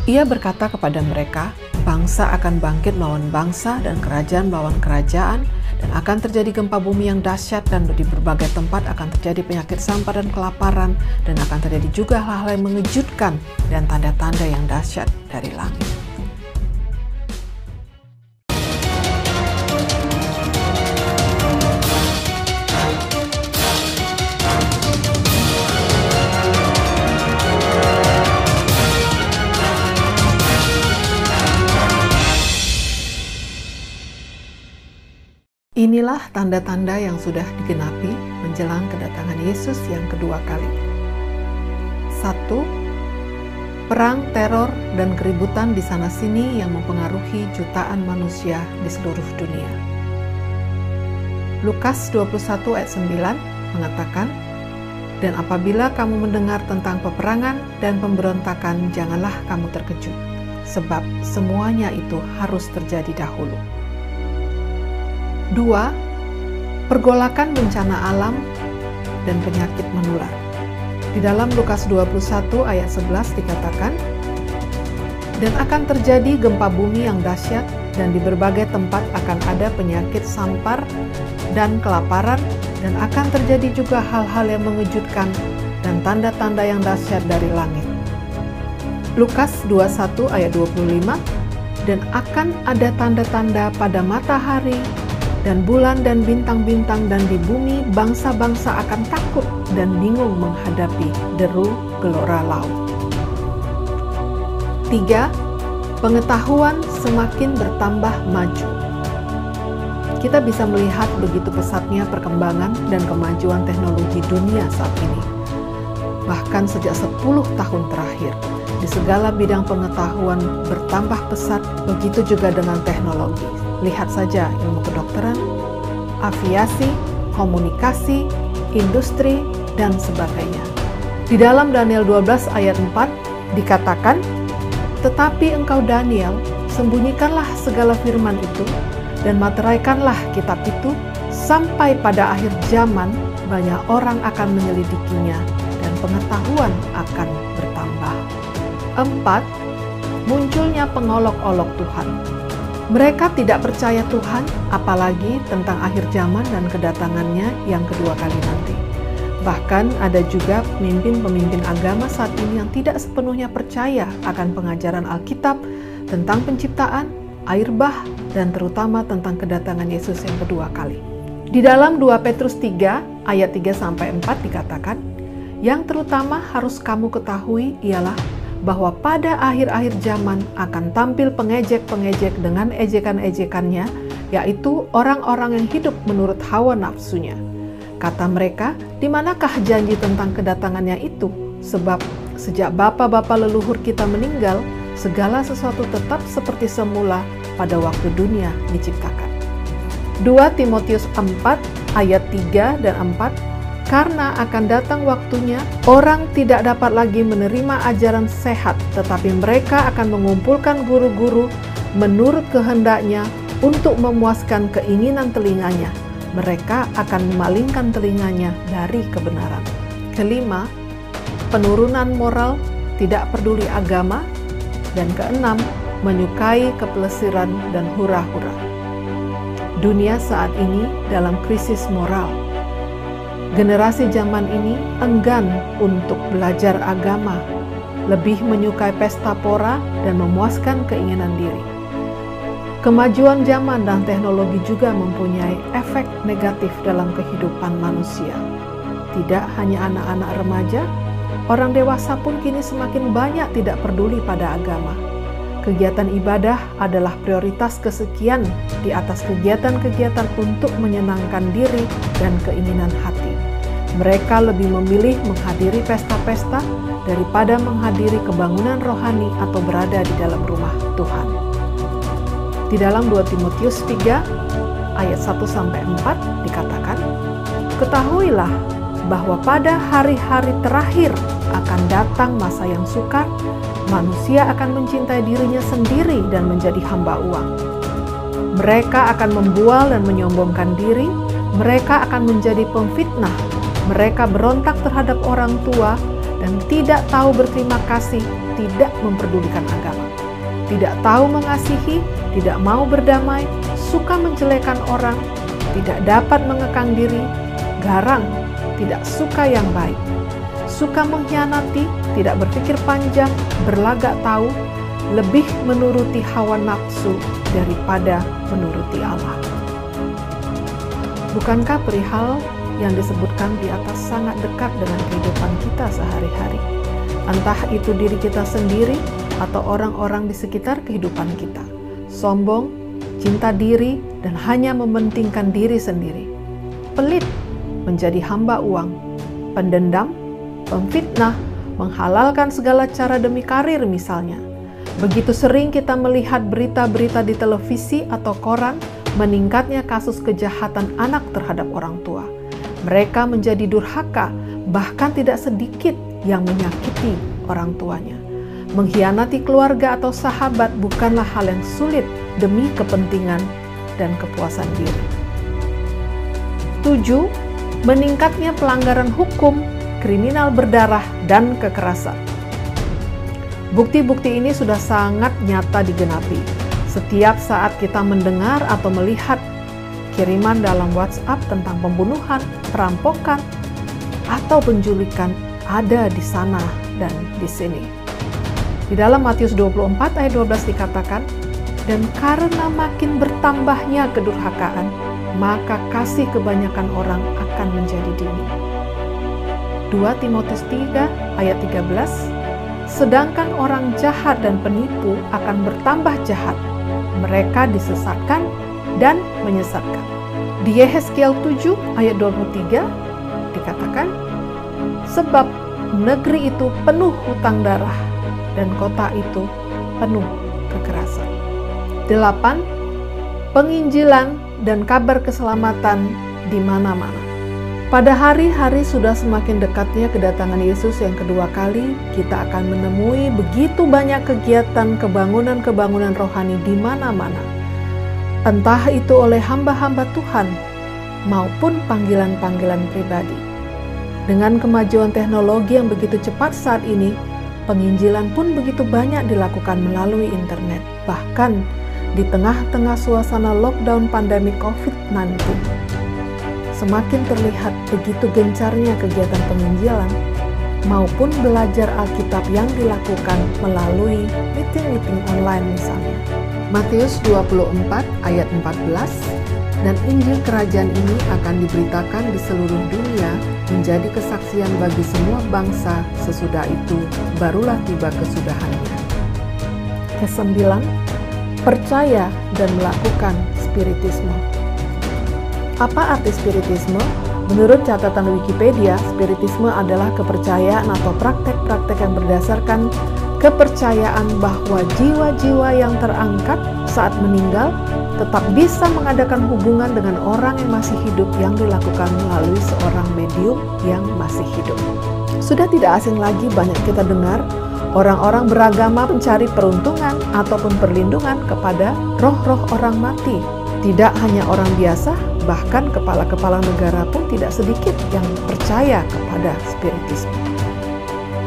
Ia berkata kepada mereka, bangsa akan bangkit melawan bangsa dan kerajaan melawan kerajaan, dan akan terjadi gempa bumi yang dahsyat, dan di berbagai tempat akan terjadi penyakit sampar dan kelaparan, dan akan terjadi juga hal-hal yang mengejutkan dan tanda-tanda yang dahsyat dari langit. Inilah tanda-tanda yang sudah digenapi menjelang kedatangan Yesus yang kedua kali. 1. Perang, teror, dan keributan di sana-sini yang mempengaruhi jutaan manusia di seluruh dunia. Lukas 21 ayat 9 mengatakan, "Dan apabila kamu mendengar tentang peperangan dan pemberontakan, janganlah kamu terkejut, sebab semuanya itu harus terjadi dahulu." 2. Pergolakan bencana alam dan penyakit menular. Di dalam Lukas 21 ayat 11 dikatakan, "Dan akan terjadi gempa bumi yang dahsyat, dan di berbagai tempat akan ada penyakit sampar dan kelaparan, dan akan terjadi juga hal-hal yang mengejutkan dan tanda-tanda yang dahsyat dari langit." Lukas 21 ayat 25, "Dan akan ada tanda-tanda pada matahari dan bulan dan bintang-bintang, dan di bumi bangsa-bangsa akan takut dan bingung menghadapi deru gelora laut." 3. Pengetahuan semakin bertambah maju. Kita bisa melihat begitu pesatnya perkembangan dan kemajuan teknologi dunia saat ini. Bahkan sejak 10 tahun terakhir, di segala bidang pengetahuan bertambah pesat, begitu juga dengan teknologi. Lihat saja ilmu kedokteran, aviasi, komunikasi, industri, dan sebagainya. Di dalam Daniel 12 ayat 4 dikatakan, "Tetapi engkau Daniel, sembunyikanlah segala firman itu, dan materaikanlah kitab itu, sampai pada akhir zaman banyak orang akan menyelidikinya, dan pengetahuan akan bertambah." 4. Munculnya pengolok-olok Tuhan. Mereka tidak percaya Tuhan, apalagi tentang akhir zaman dan kedatangannya yang kedua kali nanti. Bahkan ada juga pemimpin-pemimpin agama saat ini yang tidak sepenuhnya percaya akan pengajaran Alkitab tentang penciptaan, air bah, dan terutama tentang kedatangan Yesus yang kedua kali. Di dalam 2 Petrus 3 ayat 3-4 dikatakan, "Yang terutama harus kamu ketahui ialah bahwa pada akhir-akhir zaman akan tampil pengejek-pengejek dengan ejekan-ejekannya, yaitu orang-orang yang hidup menurut hawa nafsunya. Kata mereka, di manakah janji tentang kedatangannya itu? Sebab sejak bapa-bapa leluhur kita meninggal, segala sesuatu tetap seperti semula pada waktu dunia diciptakan." 2 Timotius 4 ayat 3 dan 4, "Karena akan datang waktunya, orang tidak dapat lagi menerima ajaran sehat, tetapi mereka akan mengumpulkan guru-guru menurut kehendaknya untuk memuaskan keinginan telinganya. Mereka akan memalingkan telinganya dari kebenaran." 5. Penurunan moral, tidak peduli agama. Dan 6. Menyukai kepelesiran dan hura-hura. Dunia saat ini dalam krisis moral. Generasi zaman ini enggan untuk belajar agama, lebih menyukai pesta pora dan memuaskan keinginan diri. Kemajuan zaman dan teknologi juga mempunyai efek negatif dalam kehidupan manusia. Tidak hanya anak-anak remaja, orang dewasa pun kini semakin banyak tidak peduli pada agama. Kegiatan ibadah adalah prioritas kesekian di atas kegiatan-kegiatan untuk menyenangkan diri dan keinginan hati. Mereka lebih memilih menghadiri pesta-pesta daripada menghadiri kebangunan rohani atau berada di dalam rumah Tuhan. Di dalam 2 Timotius 3 ayat 1-4 dikatakan, "Ketahuilah bahwa pada hari-hari terakhir akan datang masa yang sukar, manusia akan mencintai dirinya sendiri dan menjadi hamba uang. Mereka akan membual dan menyombongkan diri, mereka akan menjadi pemfitnah, mereka berontak terhadap orang tua, dan tidak tahu berterima kasih, tidak memperdulikan agama. Tidak tahu mengasihi, tidak mau berdamai, suka menjelekan orang, tidak dapat mengekang diri, garang, tidak suka yang baik, suka mengkhianati, tidak berpikir panjang, berlagak tahu, lebih menuruti hawa nafsu daripada menuruti Allah. Bukankah perihal yang disebutkan di atas sangat dekat dengan kehidupan kita sehari-hari? Entah itu diri kita sendiri atau orang-orang di sekitar kehidupan kita. Sombong, cinta diri, dan hanya mementingkan diri sendiri. Pelit, menjadi hamba uang. Pendendam, pemfitnah, menghalalkan segala cara demi karir misalnya. Begitu sering kita melihat berita-berita di televisi atau koran meningkatnya kasus kejahatan anak terhadap orang tua. Mereka menjadi durhaka, bahkan tidak sedikit yang menyakiti orang tuanya. Mengkhianati keluarga atau sahabat bukanlah hal yang sulit demi kepentingan dan kepuasan diri. 7. Meningkatnya pelanggaran hukum, kriminal berdarah, dan kekerasan. Bukti-bukti ini sudah sangat nyata digenapi. Setiap saat kita mendengar atau melihat kiriman dalam WhatsApp tentang pembunuhan, perampokan, atau penculikan ada di sana dan di sini. Di dalam Matius 24 ayat 12 dikatakan, "Dan karena makin bertambahnya kedurhakaan, maka kasih kebanyakan orang akan menjadi dingin." 2 Timotius 3 ayat 13, "Sedangkan orang jahat dan penipu akan bertambah jahat, mereka disesatkan dan menyesatkan." Di Yehezkiel 7 ayat 23 dikatakan, "Sebab negeri itu penuh hutang darah dan kota itu penuh kekerasan." 8. Penginjilan dan kabar keselamatan di mana-mana. Pada hari-hari sudah semakin dekatnya kedatangan Yesus yang kedua kali, kita akan menemui begitu banyak kegiatan kebangunan-kebangunan rohani di mana-mana. Entah itu oleh hamba-hamba Tuhan maupun panggilan-panggilan pribadi. Dengan kemajuan teknologi yang begitu cepat saat ini, penginjilan pun begitu banyak dilakukan melalui internet, bahkan di tengah-tengah suasana lockdown pandemi COVID-19. Semakin terlihat begitu gencarnya kegiatan penginjilan maupun belajar Alkitab yang dilakukan melalui meeting-meeting online misalnya. Matius 24 ayat 14, "Dan Injil Kerajaan ini akan diberitakan di seluruh dunia menjadi kesaksian bagi semua bangsa, sesudah itu barulah tiba kesudahannya." Ke-9, percaya dan melakukan spiritisme. Apa arti spiritisme? Menurut catatan Wikipedia, spiritisme adalah kepercayaan atau praktek-praktek yang berdasarkan kepercayaan bahwa jiwa-jiwa yang terangkat saat meninggal tetap bisa mengadakan hubungan dengan orang yang masih hidup yang dilakukan melalui seorang medium yang masih hidup. Sudah tidak asing lagi banyak kita dengar orang-orang beragama mencari peruntungan ataupun perlindungan kepada roh-roh orang mati. Tidak hanya orang biasa, bahkan kepala-kepala negara pun tidak sedikit yang percaya kepada spiritisme.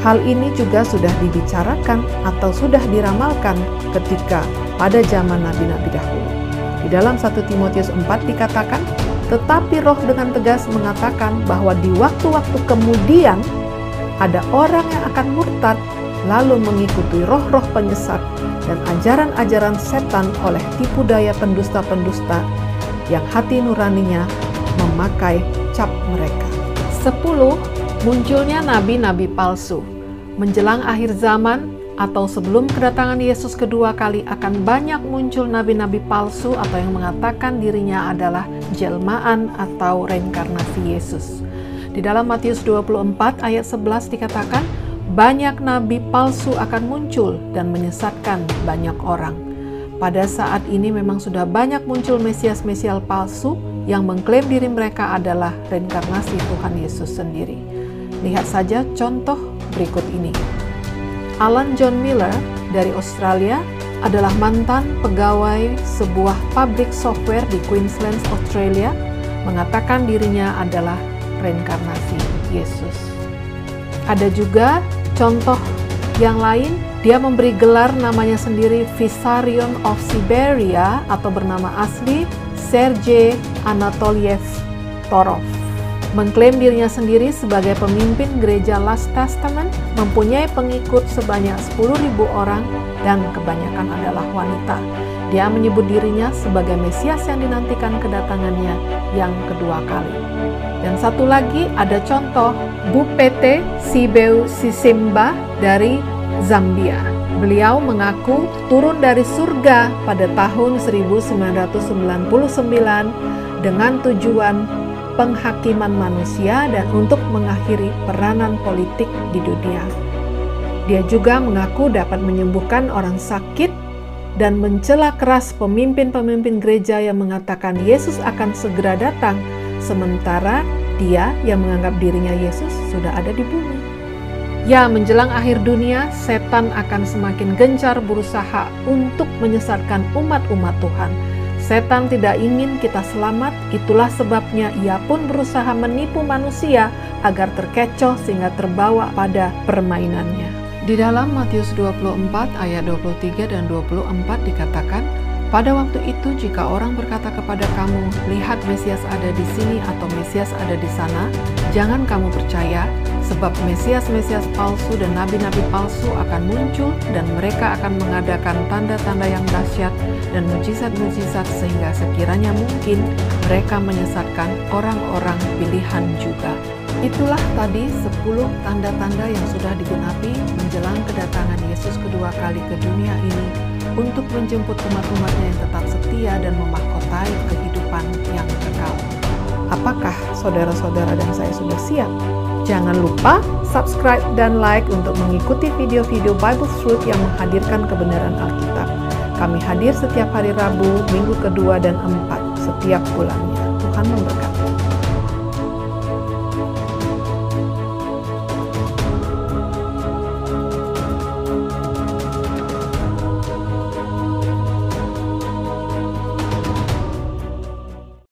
Hal ini juga sudah dibicarakan atau sudah diramalkan ketika pada zaman nabi-nabi dahulu. Di dalam 1 Timotius 4 dikatakan, "Tetapi Roh dengan tegas mengatakan bahwa di waktu-waktu kemudian ada orang yang akan murtad lalu mengikuti roh-roh penyesat dan ajaran-ajaran setan oleh tipu daya pendusta-pendusta yang hati nuraninya memakai cap mereka." 10. Munculnya nabi-nabi palsu. Menjelang akhir zaman atau sebelum kedatangan Yesus kedua kali akan banyak muncul nabi-nabi palsu atau yang mengatakan dirinya adalah jelmaan atau reinkarnasi Yesus. Di dalam Matius 24 ayat 11 dikatakan, banyak nabi palsu akan muncul dan menyesatkan banyak orang. Pada saat ini memang sudah banyak muncul mesias-mesias palsu yang mengklaim diri mereka adalah reinkarnasi Tuhan Yesus sendiri. Lihat saja contoh berikut ini. Alan John Miller dari Australia adalah mantan pegawai sebuah pabrik software di Queensland, Australia, mengatakan dirinya adalah reinkarnasi Yesus. Ada juga contoh yang lain, dia memberi gelar namanya sendiri Vissarion of Siberia atau bernama asli Sergei Anatoliev Torov. Mengklaim dirinya sendiri sebagai pemimpin gereja Last Testament, mempunyai pengikut sebanyak 10.000 orang dan kebanyakan adalah wanita. Dia menyebut dirinya sebagai Mesias yang dinantikan kedatangannya yang kedua kali. Dan satu lagi ada contoh Bupete Sibeu Sisimba dari Zambia. Beliau mengaku turun dari surga pada tahun 1999 dengan tujuan penghakiman manusia dan untuk mengakhiri peranan politik di dunia. Dia juga mengaku dapat menyembuhkan orang sakit dan mencela keras pemimpin-pemimpin gereja yang mengatakan Yesus akan segera datang, sementara dia yang menganggap dirinya Yesus sudah ada di bumi. Ya, menjelang akhir dunia, setan akan semakin gencar berusaha untuk menyesatkan umat-umat Tuhan. Setan tidak ingin kita selamat, itulah sebabnya ia pun berusaha menipu manusia agar terkecoh sehingga terbawa pada permainannya. Di dalam Matius 24 ayat 23 dan 24 dikatakan, pada waktu itu jika orang berkata kepada kamu, lihat Mesias ada di sini atau Mesias ada di sana, jangan kamu percaya, sebab Mesias-Mesias palsu dan nabi-nabi palsu akan muncul dan mereka akan mengadakan tanda-tanda yang dahsyat dan mujizat-mujizat sehingga sekiranya mungkin mereka menyesatkan orang-orang pilihan juga. Itulah tadi 10 tanda-tanda yang sudah digenapi menjelang kedatangan Yesus kedua kali ke dunia ini untuk menjemput umat-umatnya yang tetap setia dan memahkotai kehidupan yang kekal. Apakah saudara-saudara dan saya sudah siap? Jangan lupa subscribe dan like untuk mengikuti video-video Bible Truth yang menghadirkan kebenaran Alkitab. Kami hadir setiap hari Rabu, minggu kedua dan 4 setiap bulannya. Tuhan memberkati.